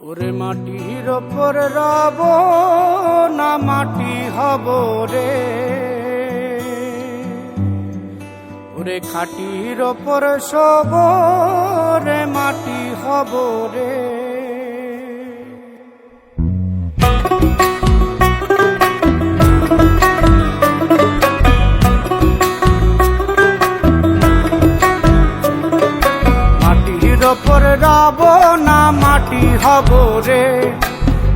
ওরে মাটির ওপর রব না মাটি হব রে, ওরে খাটির ওপর সব রে মাটি হব রে। মাটির ওপর রব না মাটি হব রে,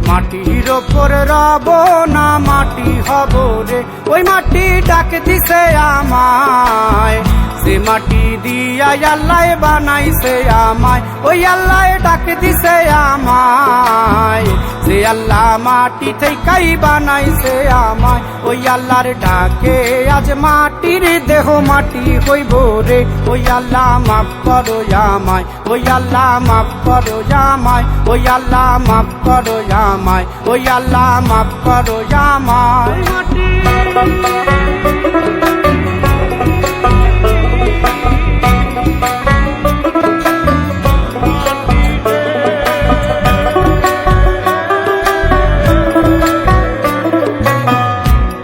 মাটির ওপর রব না মাটি হব রে। ওই মাটি ডাক দিছে আমায়, সে মাটি দিয়া আল্লাহ বানাইছে আমায়। ওই আল্লাহ ডাক দিছে আমায়, সে আল্লাহ মাটি থেকেই বানাইছে আমায়। ওই আল্লাহর ডাকে আজ মাটির দেহ মাটি হইব রে। ওই আল্লাহ মাফ করো আমায়, ওই আল্লাহ মাফ করো আমায়, ওই আল্লাহ মাফ করো আমায়, ওই আল্লাহ মাফ করো আমায়।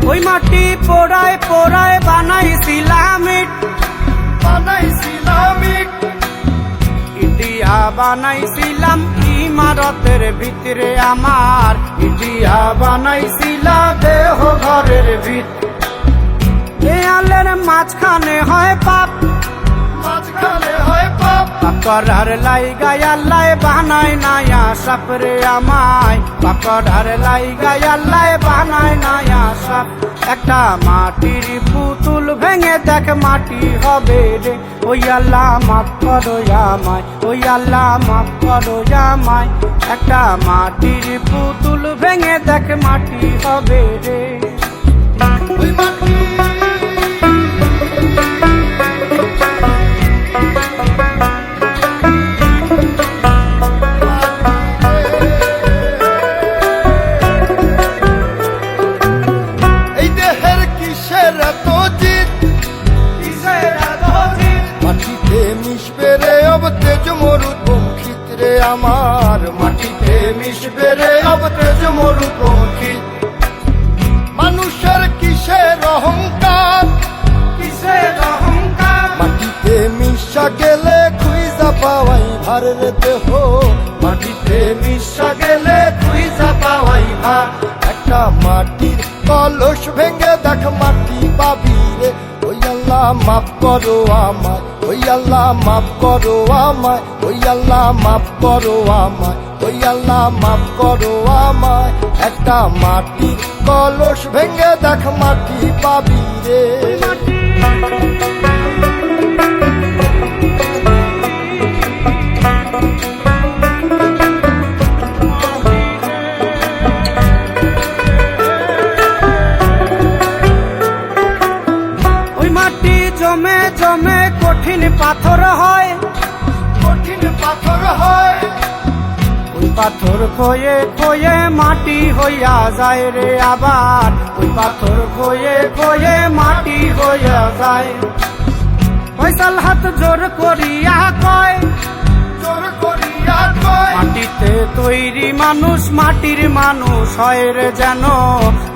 ওই মাটি পোড়ায় পোড়ায় বানাইছিলাম ইট, ইটিয়া বানাইছিলাম ইমারতের ভিতরে আমার, ইটিয়া বানাইছিলাম দেহ ঘরের ভিত। দেয়ালের মাঝখানে হয় পাপ, মাঝখানে হয় পাপ, পাকড়ার লাইগায় আল্লাহ বানায় নায়া সাপ রে আমায়। পাকড়ার লাইগায় আল্লাহ বানায় নায়া সাপ। একটা মাটির পুতুল ভেঙে দেখ মাটি হবে রে। ওই আল্লাহ মাফ করো আমায়, ওই আল্লাহ মাফ করো আমায়। একটা মাটির পুতুল ভেঙে দেখ মাটি হবে রে। ওই মাটি আমার, মাটিতে মিশবে রে অব তেজ মরুপঙ্খিত। মানুষের কিসের অহংকার, কিসের অহংকার, মাটিতে মিশা গেলে খুঁজা পাওয়াই ভার রে দেহ। মাটিতে মিশা গেলে খুঁজা পাওয়াই ভার। একটা মাটির কলস ভেঙে দেখ মাটি পাবি রে। ওই আল্লাহ মাফ করো আমায়, ওই আল্লাহ মাফ করো আমায়, ওই আল্লাহ মাফ করো আমায়, ওই আল্লাহ মাফ করো আমায়। একটা মাটির কলস ভেঙে দেখ মাটি পাবি রে। জমে জমে কঠিন পাথর হয়, কঠিন পাথর হয়। ওই পাথর খয়ে খয়ে মাটি হইয়া যায় রে আবার। ওই পাথর খয়ে খয়ে মাটি হইয়া যায়। ফয়সাল হাত জোর করিয়া কয়, জোর করিয়া কয়, মাটিতে তৈরি মানুষ মাটির মানুষ হয় রে যেন।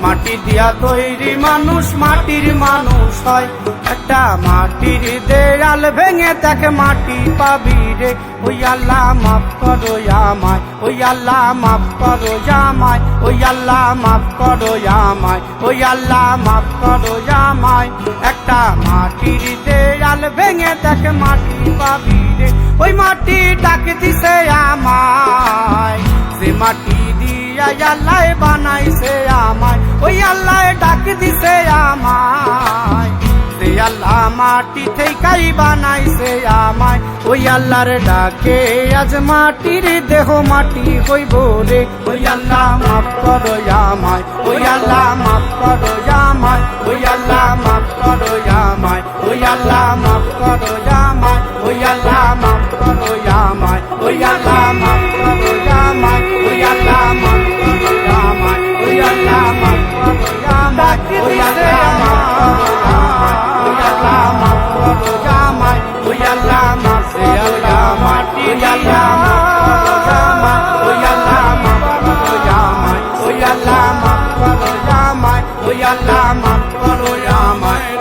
মাটি দিয়া তৈরি মানুষ মাটির মানুষ হয়। একটা মাটির দেয়াল ভেঙে দেখ মাটি পাবি রে। ওই আল্লাহ মাফ করো আমায়, ওই আল্লাহ মাফ করো আমায়, ওই আল্লাহ মাফ করো আমায়, ওই আল্লাহ মাফ করো আমায়। একটা মাটির দেয়াল ভেঙে দেখ মাটি পাবি রে। ওই মাটি ডাক দিছে আমায়, সে মাটি দিয়া আল্লাহ বানাইছে আমায়। ওই আল্লাহ ডাক দিছে আমায়, সে আল্লাহ মাটি থেকেই বানাইছে আমায়। ওই আল্লাহর ডাকে আজ মাটির দেহ মাটি হইব রে। ওই আল্লাহ মাফ করো আমায়, ওই আল্লাহ মাফ করো আমায়, ওই আল্লাহ মাফ করো আমায়, ওই আল্লাহ মাফ করো আমায়, ওই আল্লাহ মাফ করো আমায়, ওই আল্লাহ মাফ করো আমায়, ওই আল্লাহ মাফ করো আমায়, ওই আল্লাহ মাফ করো আমায়, ওই আল্লাহ মাফ করো আমায়, ওই আল্লাহ মাফ করো আমায়, ওই আল্লাহ মাফ করো আমায়, ওই আল্লাহ মাফ করো আমায়, ওই আল্লাহ মাফ করো আমায়, ওই আল্লাহ মাফ করো আমায়।